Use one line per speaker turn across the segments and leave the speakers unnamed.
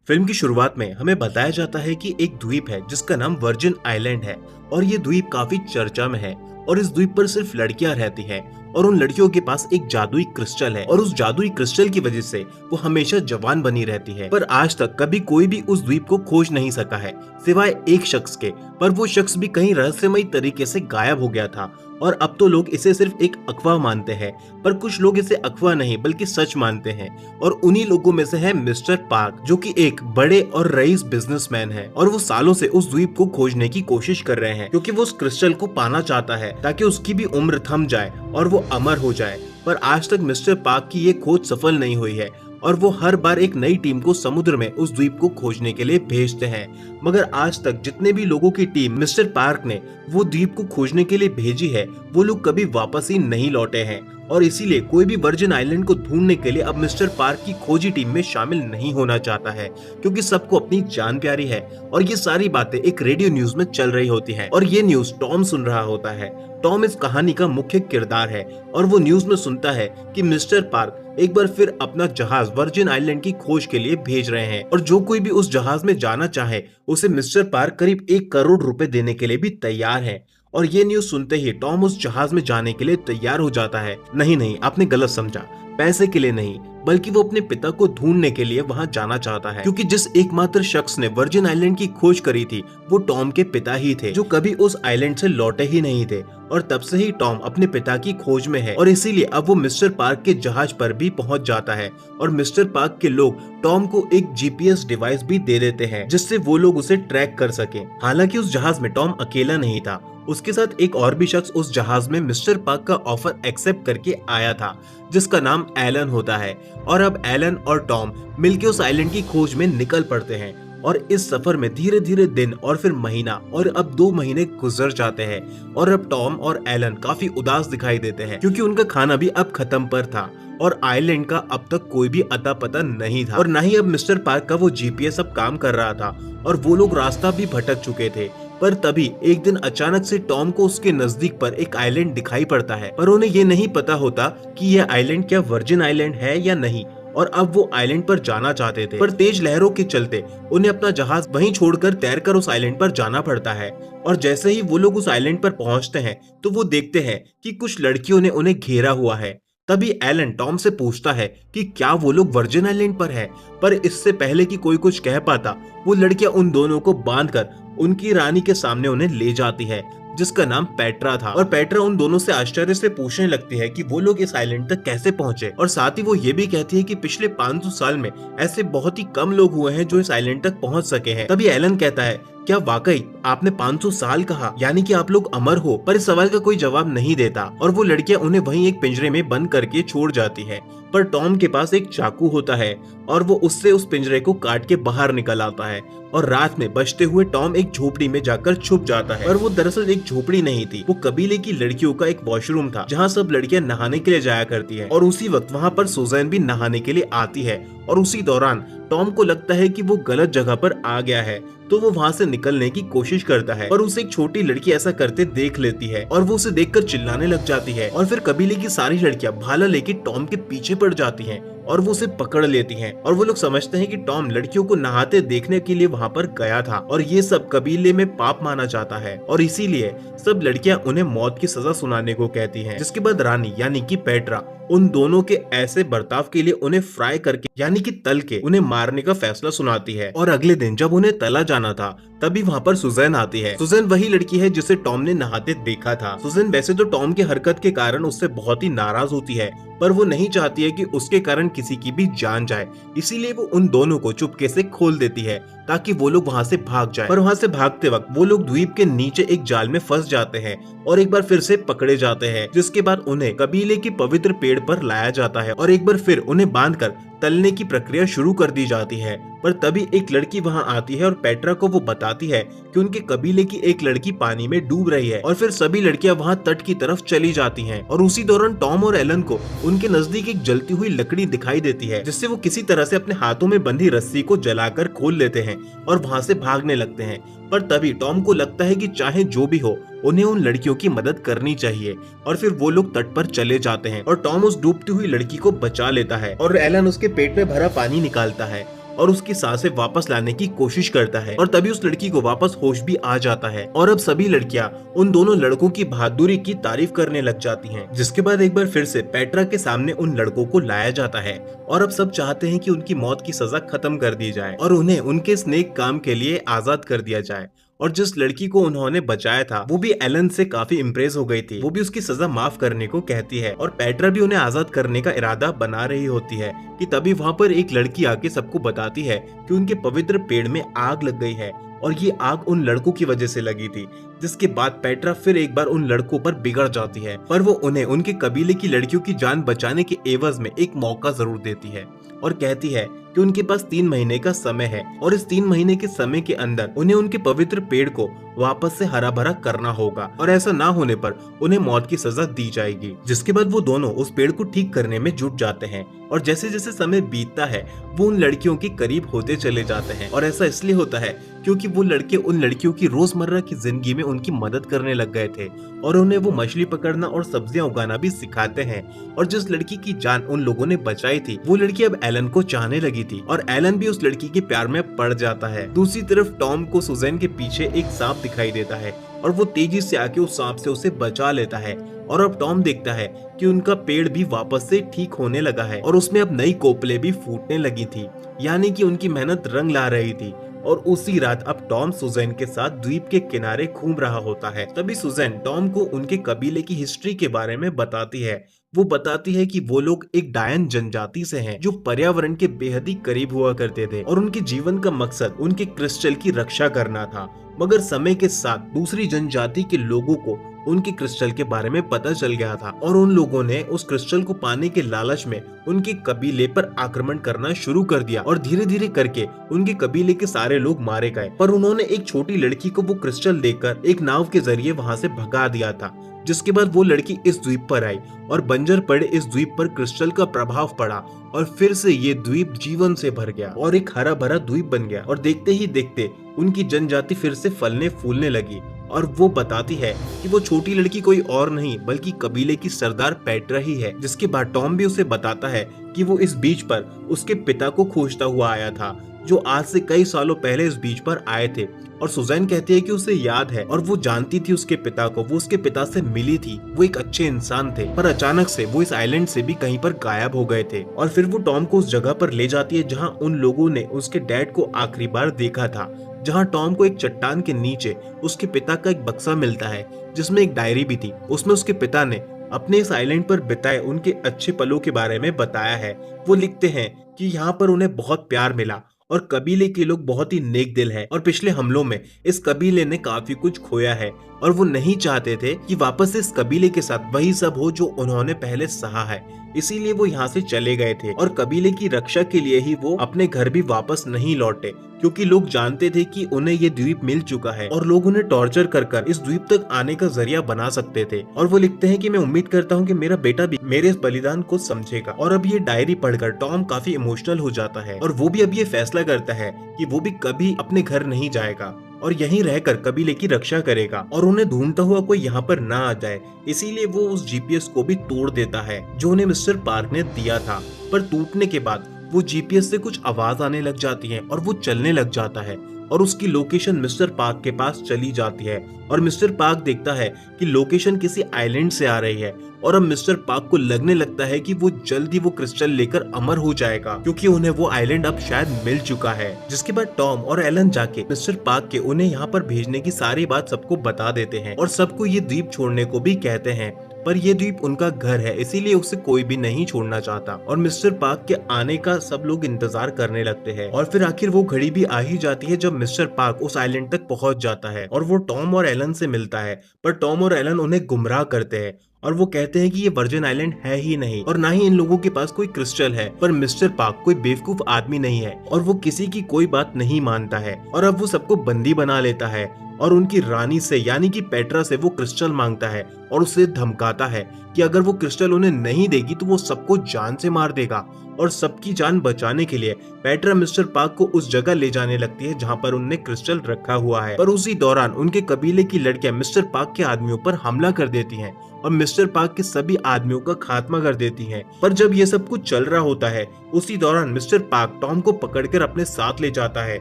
Film की शुरुआत में हमें बताया जाता है कि एक द्वीप है जिसका नाम वर्जिन आइलैंड है और ये द्वीप काफी चर्चा में है। और इस द्वीप पर सिर्फ लड़कियां रहती हैं और उन लड़कियों के पास एक जादुई क्रिस्टल है और उस जादुई क्रिस्टल की वजह से वो हमेशा जवान बनी रहती है। पर आज तक कभी कोई भी उस द्वीप को खोज नहीं सका है सिवाय एक शख्स के। पर वो शख्स भी कहीं रहस्यमयी तरीके से गायब हो गया था और अब तो लोग इसे सिर्फ एक अफवाह मानते हैं। पर कुछ लोग इसे अफवाह नहीं बल्कि सच मानते हैं और उन्हीं लोगों में से है मिस्टर पार्क, जो कि एक बड़े और रईस बिजनेसमैन है और वो सालों से उस द्वीप को खोजने की कोशिश कर रहे हैं क्योंकि वो उस क्रिस्टल को पाना चाहता है ताकि उसकी भी उम्र थम जाए और वो अमर हो जाए। पर आज तक मिस्टर पार्क की ये खोज सफल नहीं हुई है और वो हर बार एक नई टीम को समुद्र में उस द्वीप को खोजने के लिए भेजते हैं। मगर आज तक जितने भी लोगों की टीम मिस्टर पार्क ने वो द्वीप को खोजने के लिए भेजी है वो लोग कभी वापस ही नहीं लौटे हैं और इसीलिए कोई भी वर्जिन आइलैंड को ढूंढने के लिए अब मिस्टर पार्क की खोजी टीम में शामिल नहीं होना चाहता है क्योंकि सबको अपनी जान प्यारी है। और ये सारी बातें एक रेडियो न्यूज में चल रही होती है और ये न्यूज टॉम सुन रहा होता है। टॉम इस कहानी का मुख्य किरदार है और वो न्यूज में सुनता है कि मिस्टर पार्क एक बार फिर अपना जहाज वर्जिन आइलैंड की खोज के लिए भेज रहे हैं और जो कोई भी उस जहाज में जाना चाहे उसे मिस्टर पार्क करीब 1 करोड़ रुपए देने के लिए भी तैयार है। और ये न्यूज सुनते ही टॉम उस जहाज में जाने के लिए तैयार हो जाता है। नहीं, आपने गलत समझा, पैसे के लिए नहीं बल्कि वो अपने पिता को ढूंढने के लिए वहां जाना चाहता है क्योंकि जिस एकमात्र शख्स ने वर्जिन आइलैंड की खोज करी थी वो टॉम के पिता ही थे, जो कभी उस आइलैंड से लौटे ही नहीं थे। और तब से ही टॉम अपने पिता की खोज में है और इसीलिए अब वो मिस्टर पार्क के जहाज पर भी पहुंच जाता है और मिस्टर पार्क के लोग टॉम को एक जीपीएस डिवाइस भी दे देते हैं जिससे वो लोग उसे ट्रैक कर सके। हालांकि उस जहाज में टॉम अकेला नहीं था, उसके साथ एक और भी शख्स उस जहाज में मिस्टर पार्क का ऑफर एक्सेप्ट करके आया था जिसका नाम एलन होता है। और अब एलन और टॉम मिलकर उस आइलैंड की खोज में निकल पड़ते हैं और इस सफर में धीरे धीरे दिन और फिर महीना और अब 2 महीने गुजर जाते हैं और अब टॉम और एलन काफी उदास दिखाई देते हैं क्योंकि उनका खाना भी अब खत्म पर था और आइलैंड का अब तक कोई भी अता पता नहीं था और न ही अब मिस्टर पार्क का वो जीपीएस अब काम कर रहा था और वो लोग रास्ता भी भटक चुके थे। पर तभी एक दिन अचानक से टॉम को उसके नजदीक पर एक आइलैंड दिखाई पड़ता है पर उन्हें ये नहीं पता होता कि यह आइलैंड क्या वर्जिन आइलैंड है या नहीं और अब वो आइलैंड पर जाना चाहते थे। पर तेज लहरों के चलते उन्हें अपना जहाज वहीं छोड़कर तैरकर उस आइलैंड पर जाना पड़ता है और जैसे ही वो लोग उस आइलैंड पर पहुंचते हैं तो वो देखते हैं कि कुछ लड़कियों ने उन्हें घेरा हुआ है। तभी एलन टॉम से पूछता है कि क्या वो लोग वर्जिन आइलैंड पर है। पर इससे पहले कि कोई कुछ कह पाता वो लड़कियां उन दोनों को बांधकर उनकी रानी के सामने उन्हें ले जाती है जिसका नाम पेट्रा था। और पेट्रा उन दोनों से आश्चर्य से पूछने लगती है कि वो लोग इस आइलैंड तक कैसे पहुंचे और साथ ही वो ये भी कहती है कि पिछले 500 साल में ऐसे बहुत ही कम लोग हुए हैं जो इस आइलैंड तक पहुंच सके हैं। तभी एलन कहता है क्या वाकई आपने 500 साल कहा, यानी कि आप लोग अमर हो। पर इस सवाल का कोई जवाब नहीं देता और वो लड़कियां उन्हें वहीं एक पिंजरे में बंद करके छोड़ जाती है। पर टॉम के पास एक चाकू होता है और वो उससे उस पिंजरे को काट के बाहर निकल आता है और रात में बचते हुए टॉम एक झोपड़ी में जाकर छुप जाता है। पर वो दरअसल एक झोपड़ी नहीं थी, वो कबीले की लड़कियों का एक वॉशरूम था जहाँ सब लड़कियां नहाने के लिए जाया करती है और उसी वक्त वहाँ पर सुजैन भी नहाने के लिए आती है और उसी दौरान टॉम को लगता है कि वो गलत जगह पर आ गया है तो वो वहाँ से निकलने की कोशिश करता है पर उसे एक छोटी लड़की ऐसा करते देख लेती है और वो उसे देखकर चिल्लाने लग जाती है और फिर कबीले की सारी लड़कियां भाला लेके टॉम के पीछे पड़ जाती हैं और वो उसे पकड़ लेती हैं और वो लोग समझते हैं कि टॉम लड़कियों को नहाते देखने के लिए वहाँ पर गया था और ये सब कबीले में पाप माना जाता है और इसीलिए सब लड़कियां उन्हें मौत की सजा सुनाने को कहती हैं। जिसके बाद रानी यानी कि पेट्रा उन दोनों के ऐसे बर्ताव के लिए उन्हें फ्राई करके यानी कि तल के उन्हें मारने का फैसला सुनाती है। और अगले दिन जब उन्हें तला जाना था तभी वहाँ पर सुजैन आती है। सुजैन वही लड़की है जिसे टॉम ने नहाते देखा था। सुजैन वैसे तो टॉम की हरकत के कारण उससे बहुत ही नाराज होती है पर वो नहीं चाहती है कि उसके कारण किसी की भी जान जाए, इसीलिए वो उन दोनों को चुपके से खोल देती है ताकि वो लोग वहाँ से भाग जाए। पर वहाँ से भागते वक्त वो लोग द्वीप के नीचे एक जाल में फंस जाते हैं और एक बार फिर से पकड़े जाते हैं जिसके बाद उन्हें कबीले की पवित्र पेड़ पर लाया जाता है और एक बार फिर उन्हें बांधकर तलने की प्रक्रिया शुरू कर दी जाती है। पर तभी एक लड़की वहां आती है और पेट्रा को वो बताती है कि उनके कबीले की एक लड़की पानी में डूब रही है और फिर सभी लड़कियां वहां तट की तरफ चली जाती हैं। और उसी दौरान टॉम और एलन को उनके नजदीक एक जलती हुई लकड़ी दिखाई देती है जिससे वो किसी तरह से अपने हाथों में बंधी रस्सी को जलाकर खोल लेते हैं और वहां से भागने लगते हैं। पर तभी टॉम को लगता है कि चाहे जो भी हो उन्हें उन लड़कियों की मदद करनी चाहिए और फिर वो लोग तट पर चले जाते हैं और टॉम उस डूबती हुई लड़की को बचा लेता है और एलन उसके पेट में भरा पानी निकालता है और उसकी सांसें वापस लाने की कोशिश करता है और तभी उस लड़की को वापस होश भी आ जाता है और अब सभी लड़कियां उन दोनों लड़कों की बहादुरी की तारीफ करने लग जाती हैं। जिसके बाद एक बार फिर से पेट्रा के सामने उन लड़कों को लाया जाता है और अब सब चाहते हैं कि उनकी मौत की सजा खत्म कर दी जाए और उन्हें उनके इस नेक काम के लिए आजाद कर दिया जाए। और जिस लड़की को उन्होंने बचाया था वो भी एलन से काफी इम्प्रेस हो गई थी। वो भी उसकी सजा माफ करने को कहती है और पेट्रा भी उन्हें आजाद करने का इरादा बना रही होती है कि तभी वहाँ पर एक लड़की आके सबको बताती है कि उनके पवित्र पेड़ में आग लग गई है और ये आग उन लड़कों की वजह से लगी थी। जिसके बाद पेट्रा फिर एक बार उन लड़कों पर बिगड़ जाती है पर वो उन्हें उनके कबीले की लड़कियों की जान बचाने के एवज में एक मौका जरूर देती है और कहती है कि उनके पास 3 महीने का समय है और इस 3 महीने के समय के अंदर उन्हें उनके पवित्र पेड़ को वापस से हरा भरा करना होगा और ऐसा ना होने पर उन्हें मौत की सजा दी जाएगी। जिसके बाद वो दोनों उस पेड़ को ठीक करने में जुट जाते हैं और जैसे जैसे समय बीतता है वो उन लड़कियों के करीब होते चले जाते हैं और ऐसा इसलिए होता है क्योंकि वो लड़के उन लड़कियों की रोजमर्रा की जिंदगी में उनकी मदद करने लग गए थे और उन्हें वो मछली पकड़ना और सब्जियां उगाना भी सिखाते हैं। और जिस लड़की की जान उन लोगों ने बचाई थी वो लड़की अब एलन को चाहने लगी थी और एलन भी उस लड़की के प्यार में पड़ जाता है। दूसरी तरफ टॉम को सुजैन के पीछे एक सांप दिखाई देता है और वो तेजी से आके उस सांप से उसे बचा लेता है और अब टॉम देखता है कि उनका पेड़ भी वापस से ठीक होने लगा है और उसमें अब नई कोपले भी फूटने लगी थी, यानी कि उनकी मेहनत रंग ला रही थी। और उसी रात अब टॉम सुजैन के साथ द्वीप के किनारे घूम रहा होता है। तभी सुजैन टॉम को उनके कबीले की हिस्ट्री के बारे में बताती है। वो बताती है कि वो लोग एक डायन जनजाति से हैं जो पर्यावरण के बेहद ही करीब हुआ करते थे और उनके जीवन का मकसद उनके क्रिस्टल की रक्षा करना था। मगर समय के साथ दूसरी जनजाति के लोगों को उनके क्रिस्टल के बारे में पता चल गया था और उन लोगों ने उस क्रिस्टल को पाने के लालच में उनके कबीले पर आक्रमण करना शुरू कर दिया और धीरे धीरे करके उनके कबीले के सारे लोग मारे गए। पर उन्होंने एक छोटी लड़की को वो क्रिस्टल देकर एक नाव के जरिए वहाँ से भगा दिया था। जिसके बाद वो लड़की इस द्वीप पर आई और बंजर पड़े इस द्वीप पर क्रिस्टल का प्रभाव पड़ा और फिर से ये द्वीप जीवन से भर गया और एक हरा भरा द्वीप बन गया। और देखते ही देखते उनकी जनजाति फिर से फलने फूलने लगी और वो बताती है कि वो छोटी लड़की कोई और नहीं बल्कि कबीले की सरदार पेट्रा ही है। जिसके बाद टॉम भी उसे बताता है कि वो इस बीच पर उसके पिता को खोजता हुआ आया था जो आज से कई सालों पहले इस बीच पर आए थे। और सुजैन कहती है कि उसे याद है और वो जानती थी उसके पिता को, वो उसके पिता से मिली थी, वो एक अच्छे इंसान थे। पर अचानक से वो इस आइलैंड से भी कहीं पर गायब हो गए थे। और फिर वो टॉम को उस जगह पर ले जाती है जहाँ उन लोगों ने उसके डैड को आखिरी बार देखा था, जहाँ टॉम को एक चट्टान के नीचे उसके पिता का एक बक्सा मिलता है जिसमें एक डायरी भी थी। उसमें उसके पिता ने अपने इस आइलैंड पर बिताए उनके अच्छे पलों के बारे में बताया है। वो लिखते हैं कि यहाँ पर उन्हें बहुत प्यार मिला और कबीले के लोग बहुत ही नेक दिल है और पिछले हमलों में इस कबीले ने काफी कुछ खोया है और वो नहीं चाहते थे कि वापस इस कबीले के साथ वही सब हो जो उन्होंने पहले सहा है। इसीलिए वो यहाँ से चले गए थे और कबीले की रक्षा के लिए ही वो अपने घर भी वापस नहीं लौटे क्योंकि लोग जानते थे कि उन्हें ये द्वीप मिल चुका है और लोग उन्हें टॉर्चर कर इस द्वीप तक आने का जरिया बना सकते थे। और वो लिखते हैं कि मैं उम्मीद करता हूँ कि मेरा बेटा भी मेरे इस बलिदान को समझेगा। और अब ये डायरी पढ़कर टॉम काफी इमोशनल हो जाता है और वो भी अब ये फैसला करता है कि वो भी कभी अपने घर नहीं जाएगा और यहीं रहकर कबीले की रक्षा करेगा और उन्हें ढूंढता हुआ कोई यहाँ पर ना आ जाए। इसीलिए वो उस जीपीएस को भी तोड़ देता है जो उन्हें मिस्टर पार्क ने दिया था। पर टूटने के बाद वो जीपीएस से कुछ आवाज आने लग जाती है और वो चलने लग जाता है और उसकी लोकेशन मिस्टर पार्क के पास चली जाती है और मिस्टर पार्क देखता है कि लोकेशन किसी आइलैंड से आ रही है और अब मिस्टर पार्क को लगने लगता है कि वो जल्दी वो क्रिस्टल लेकर अमर हो जाएगा क्योंकि उन्हें वो आइलैंड अब शायद मिल चुका है। जिसके बाद टॉम और एलन जाके मिस्टर पार्क के उन्हें यहाँ पर भेजने की सारी बात सबको बता देते हैं और सबको ये द्वीप छोड़ने को भी कहते हैं। पर ये द्वीप उनका घर है इसीलिए उसे कोई भी नहीं छोड़ना चाहता और मिस्टर पार्क के आने का सब लोग इंतजार करने लगते हैं। और फिर आखिर वो घड़ी भी आ ही जाती है जब मिस्टर पार्क उस आइलैंड तक पहुंच जाता है और वो टॉम और एलन से मिलता है। पर टॉम और एलन उन्हें गुमराह करते हैं और वो कहते हैं कि ये वर्जिन आइलैंड है ही नहीं और ना ही इन लोगों के पास कोई क्रिस्टल है। पर मिस्टर पार्क कोई बेवकूफ आदमी नहीं है और वो किसी की कोई बात नहीं मानता है और अब वो सबको बंदी बना लेता है और उनकी रानी से यानी कि पेट्रा से वो क्रिस्टल मांगता है और उसे धमकाता है कि अगर वो क्रिस्टल उन्हें नहीं देगी तो वो सबको जान से मार देगा। और सबकी जान बचाने के लिए पेट्रा मिस्टर पार्क को उस जगह ले जाने लगती है जहाँ पर उनने क्रिस्टल रखा हुआ है। पर उसी दौरान उनके कबीले की लड़कियां मिस्टर पार्क के आदमियों पर हमला कर देती हैं और मिस्टर पार्क के सभी आदमियों का खात्मा कर देती हैं। पर जब ये सब कुछ चल रहा होता है उसी दौरान मिस्टर पार्क टॉम को पकड़कर अपने साथ ले जाता है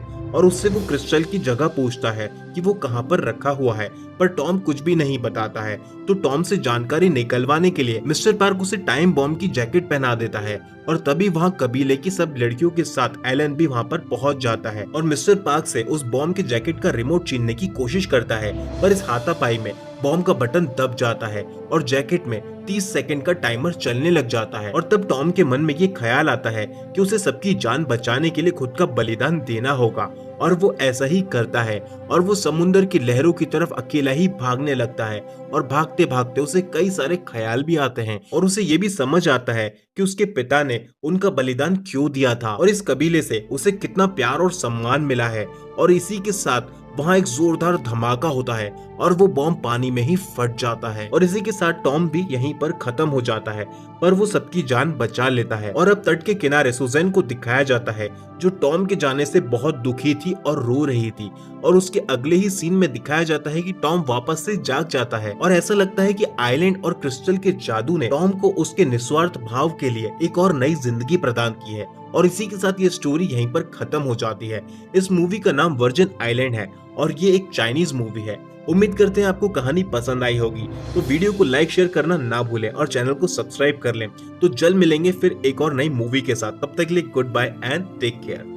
और उससे वो क्रिस्टल की जगह पूछता है कि वो कहाँ पर रखा हुआ है। पर टॉम कुछ भी नहीं बताता है। तो टॉम से जानकारी निकलवाने के लिए मिस्टर पार्क उसे टाइम बॉम्ब की जैकेट पहना देता है और तभी वहाँ कबीले की सब लड़कियों के साथ एलन भी वहाँ पर पहुँच जाता है और मिस्टर पार्क से उस बॉम्ब के जैकेट का रिमोट छीनने की कोशिश करता है। पर इस हाथापाई में बॉम्ब का बटन दब जाता है और जैकेट में 30 सेकंड का टाइमर चलने लग जाता है। और तब टॉम के मन में ये ख्याल आता है कि उसे सबकी जान बचाने के लिए खुद का बलिदान देना होगा और वो ऐसा ही करता है और वो समुद्र की लहरों की तरफ अकेला ही भागने लगता है और भागते भागते उसे कई सारे ख्याल भी आते हैं और उसे ये भी समझ आता है कि उसके पिता ने उनका बलिदान क्यों दिया था और इस कबीले से उसे कितना प्यार और सम्मान मिला है। और इसी के साथ वहाँ एक जोरदार धमाका होता है और वो बॉम्ब पानी में ही फट जाता है और इसी के साथ टॉम भी यहीं पर खत्म हो जाता है। पर वो सबकी जान बचा लेता है और अब तट के किनारे सुजैन को दिखाया जाता है जो टॉम के जाने से बहुत दुखी थी और रो रही थी। और उसके अगले ही सीन में दिखाया जाता है कि टॉम वापस से जाग जाता है और ऐसा लगता है कि आइलैंड और क्रिस्टल के जादू ने टॉम को उसके निस्वार्थ भाव के लिए एक और नई जिंदगी प्रदान की है। और इसी के साथ ये स्टोरी यहीं पर खत्म हो जाती है। इस मूवी का नाम वर्जिन आइलैंड है और ये एक चाइनीज मूवी है। उम्मीद करते हैं आपको कहानी पसंद आई होगी। तो वीडियो को लाइक शेयर करना ना भूलें और चैनल को सब्सक्राइब कर लें। तो जल्द मिलेंगे फिर एक और नई मूवी के साथ। तब तक के लिए goodbye and take care.